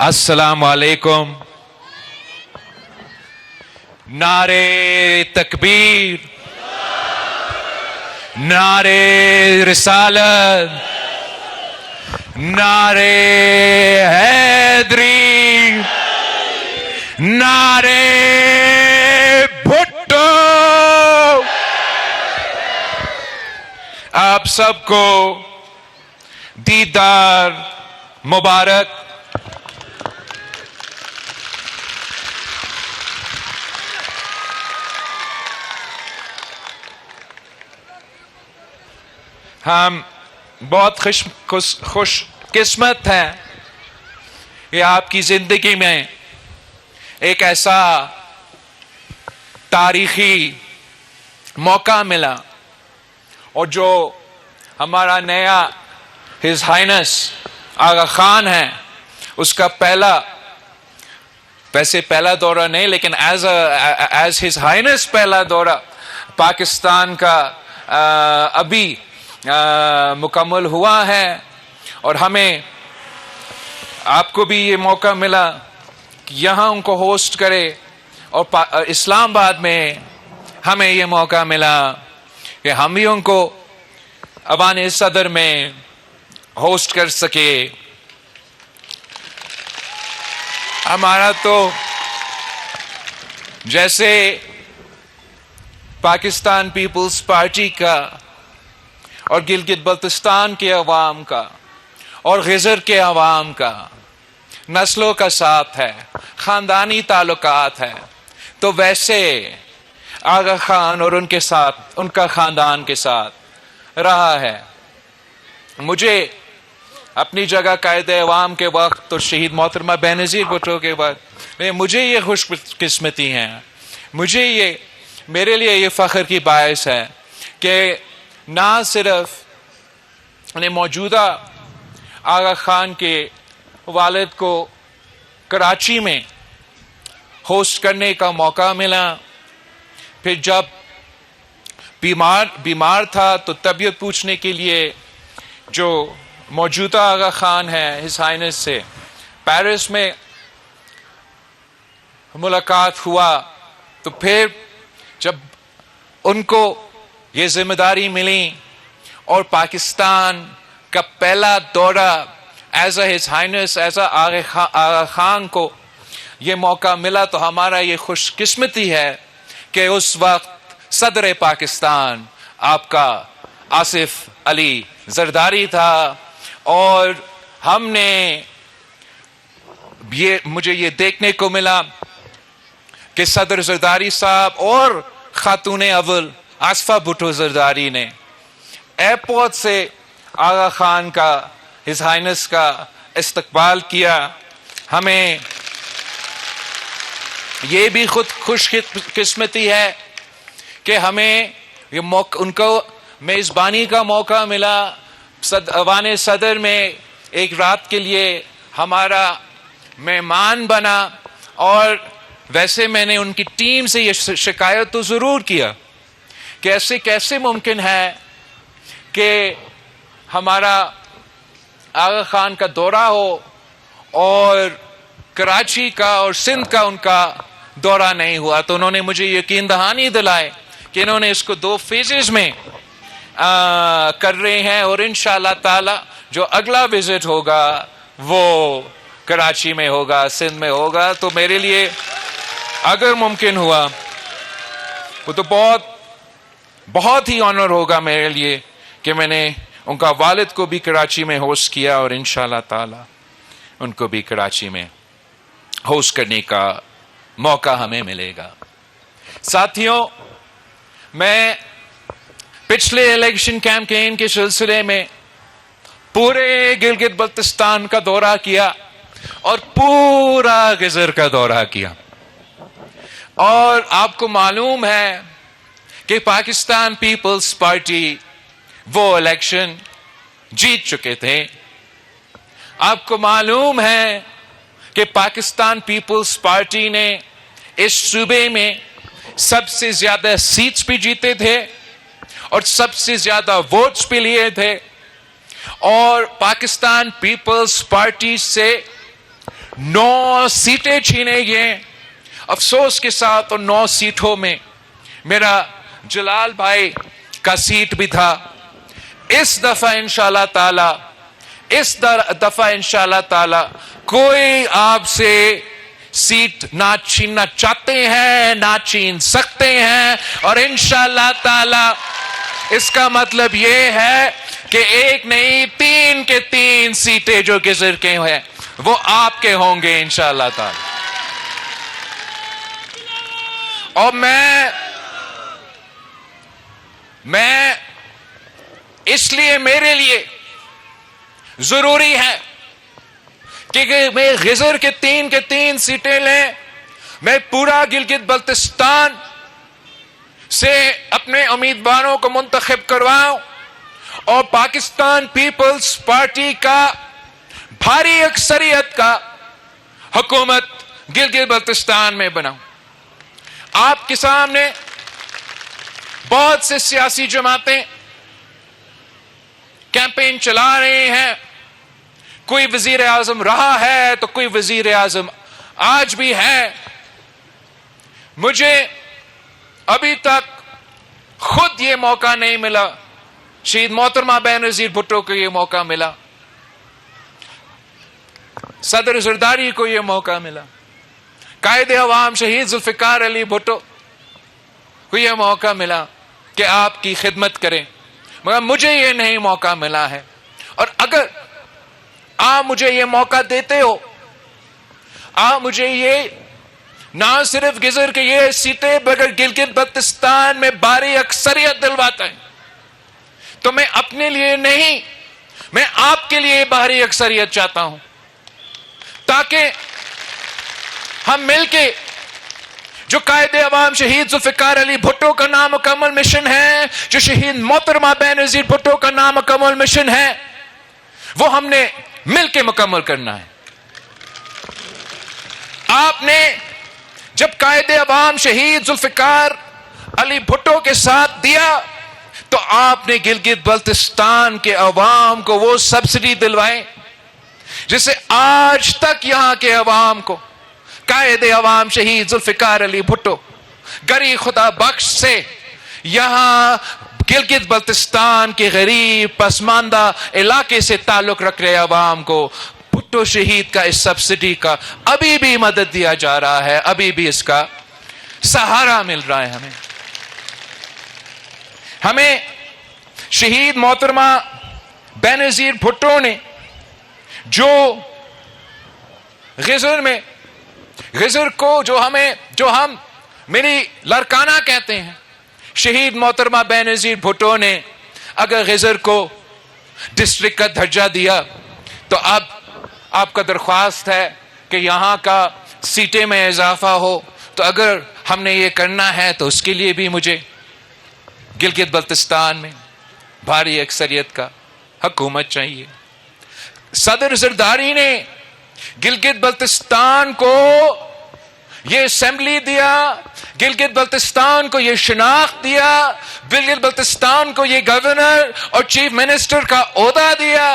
السلام علیکم. نعرے تکبیر، نعرے رسالت، نعرے حیدری، نعرے بھٹو. آپ سب کو دیدار مبارک. ہم بہت خوش قسمت ہیں کہ آپ کی زندگی میں ایک ایسا تاریخی موقع ملا، اور جو ہمارا نیا ہز ہائنس آغا خان ہے، اس کا ویسے پہلا دورہ نہیں، لیکن ایز ہز ہائنس پہلا دورہ پاکستان کا ابھی مکمل ہوا ہے. اور ہمیں آپ کو بھی یہ موقع ملا کہ یہاں ان کو ہوسٹ کرے، اور اسلام آباد میں ہمیں یہ موقع ملا کہ ہم بھی ان کو ایوان صدر میں ہوسٹ کر سکے. ہمارا تو جیسے پاکستان پیپلز پارٹی کا اور گلگت بلتستان کے عوام کا اور خضر کے عوام کا نسلوں کا ساتھ ہے، خاندانی تعلقات ہے، تو ویسے آغا خان اور ان کا خاندان کے ساتھ رہا ہے. مجھے اپنی جگہ قائد عوام کے وقت اور شہید محترمہ بینظیر بھٹو کے وقت مجھے یہ خوش قسمتی ہیں، میرے لیے یہ فخر کی باعث ہے کہ نہ صرف موجودہ آغا خان کے والد کو کراچی میں ہوسٹ کرنے کا موقع ملا، پھر جب بیمار تھا تو طبیعت پوچھنے کے لیے جو موجودہ آغا خان ہے ہز ہائنس سے پیرس میں ملاقات ہوا، تو پھر جب ان کو یہ ذمہ داری ملی اور پاکستان کا پہلا دورہ as a his highness, as a Aga Khan کو یہ موقع ملا، تو ہمارا یہ خوش قسمتی ہے کہ اس وقت صدر پاکستان آپ کا آصف علی زرداری تھا. اور ہم نے مجھے یہ دیکھنے کو ملا کہ صدر زرداری صاحب اور خاتون اول آصفہ بھٹو زرداری نے ایئرپورٹ سے آغا خان کا ہز ہائنس کا استقبال کیا. ہمیں یہ بھی خود خوش قسمتی ہے کہ ہمیں ان کو میزبانی کا موقع ملا. ایوان صدر میں ایک رات کے لیے ہمارا مہمان بنا، اور ویسے میں نے ان کی ٹیم سے یہ شکایت تو ضرور کیا کہ ایسے کیسے ممکن ہے کہ ہمارا آغا خان کا دورہ ہو اور کراچی کا اور سندھ کا ان کا دورہ نہیں ہوا. تو انہوں نے مجھے یقین دہانی دلائے کہ انہوں نے اس کو 2 فیزز میں کر رہے ہیں، اور انشاءاللہ تعالی جو اگلا وزٹ ہوگا وہ کراچی میں ہوگا، سندھ میں ہوگا. تو میرے لیے اگر ممکن ہوا وہ تو بہت ہی آنر ہوگا میرے لیے کہ میں نے ان کا والد کو بھی کراچی میں ہوسٹ کیا، اور انشاءاللہ تعالی ان کو بھی کراچی میں ہوسٹ کرنے کا موقع ہمیں ملے گا. ساتھیوں، میں پچھلے الیکشن کیمپین کے سلسلے میں پورے گلگت بلتستان کا دورہ کیا اور پورا خضر کا دورہ کیا، اور آپ کو معلوم ہے کہ پاکستان پیپلز پارٹی وہ الیکشن جیت چکے تھے. آپ کو معلوم ہے کہ پاکستان پیپلز پارٹی نے اس صوبے میں سب سے زیادہ سیٹس بھی جیتے تھے اور سب سے زیادہ ووٹس بھی لیے تھے، اور پاکستان پیپلز پارٹی سے 9 सीटें छीने गए। अफसोस के साथ तो 9 सीटों में मेरा जलाल भाई का सीट भी था। इस दफा इंशाअल्लाह ताला कोई आपसे सीट ना छीनना चाहते हैं, ना छीन सकते हैं। और इंशाअल्लाह ताला इसका मतलब यह है कि एक नहीं 3 के 3 सीटें जो गिजर के हैं वो आपके होंगे इंशाअल्लाह ताला। और मैं इसलिए मेरे लिए जरूरी है कि मैं गिजर के 3 सीटें लें, मैं पूरा गिलगित बल्तिस्तान से अपने उम्मीदवारों को मुंतखब करवाऊं और पाकिस्तान पीपल्स पार्टी का भारी अक्सरियत का हुकूमत गिलगित बल्तिस्तान में बनाऊं। आपके सामने बहुत से सियासी जमातें कैंपेन चला रहे हैं। कोई वजीर आजम रहा है तो कोई वजीर आजम आज भी है। मुझे अभी तक खुद ये मौका नहीं मिला, शहीद मोहतरमा बेनजीर भुट्टो को ये मौका मिला, सदर जरदारी को ये मौका मिला, कायदे अवाम शहीद जुल्फिकार अली भुट्टो को ये मौका मिला कि आपकी खिदमत करें, मगर मुझे ये नहीं मौका मिला है। और अगर आप मुझे ये मौका देते हो, आप मुझे ये ना सिर्फ गिजर के ये सीटें बगैर गिलगित बल्तिस्तान में भारी अक्सरियत दिलवाता है, तो मैं अपने लिए नहीं, मैं आपके लिए भारी अक्सरियत चाहता हूं, ताकि हम मिलके जो कायदे अवाम शहीद जुल्फिकार अली भुट्टो का नामुकम्मल मिशन है, जो शहीद मोहतरमा बेनजीर भुट्टो का नामुकम्मल मिशन है, वो हमने मिलके मुकम्मल करना है। आपने जब कायदे अवाम शहीद जुल्फिकार अली भुट्टो के साथ दिया तो आपने गिलगित बल्तिस्तान के अवाम को वो सब्सिडी दिलवाए जिसे आज तक यहां के अवाम को कायदे अवाम शहीद जुल्फिकार अली भुट्टो गरीब खुदा बख्श से यहां गिलगित बल्तिस्तान के गरीब पसमानदा इलाके से ताल्लुक रख रहे अवाम को भुट्टो शहीद का इस सब्सिडी का अभी भी मदद दिया जा रहा है, अभी भी इसका सहारा मिल रहा है। हमें शहीद मोहतरमा बेनजीर भुट्टो ने जो गिजर को जो हम मेरी लड़काना कहते हैं, शहीद मोहतरमा बेनजीर भुट्टो ने अगर गिजर को डिस्ट्रिक्ट का दर्जा दिया तो अब आपका दरख्वास्त है कि यहां का सीटें में इजाफा हो। तो अगर हमने ये करना है तो उसके लिए भी मुझे गिलगित बल्तिस्तान में भारी अक्सरियत का हुकूमत चाहिए। सदर जरदारी ने गिलगित बल्तिस्तान को ये असेंबली दिया, गिलगित बल्तिस्तान को ये शिनाख्त दिया, गिलगित बल्तिस्तान को ये गवर्नर और चीफ मिनिस्टर का ओहदा दिया।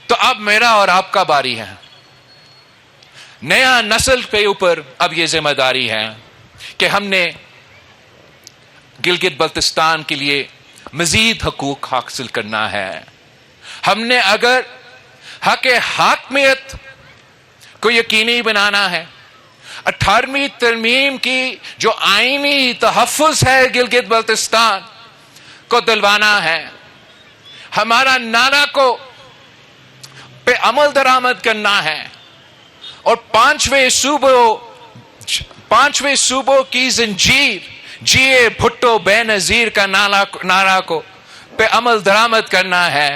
तो अब मेरा और आपका बारी है। नया नस्ल के ऊपर अब ये जिम्मेदारी है कि हमने गिलगित बल्तिस्तान के लिए मजीद हकूक हासिल करना है। हमने अगर हक हाकमियत को यकीनी बनाना है, 18वीं तरमीम की जो आईनी तहफ़्फ़ुज़ है गिलगित बल्तिस्तान को दिलवाना है, हमारा नारा को पे अमल दरामद करना है और पांचवें सूबों की जंजीर जिए भुट्टो बेनजीर का नारा को पे अमल दरामद करना है।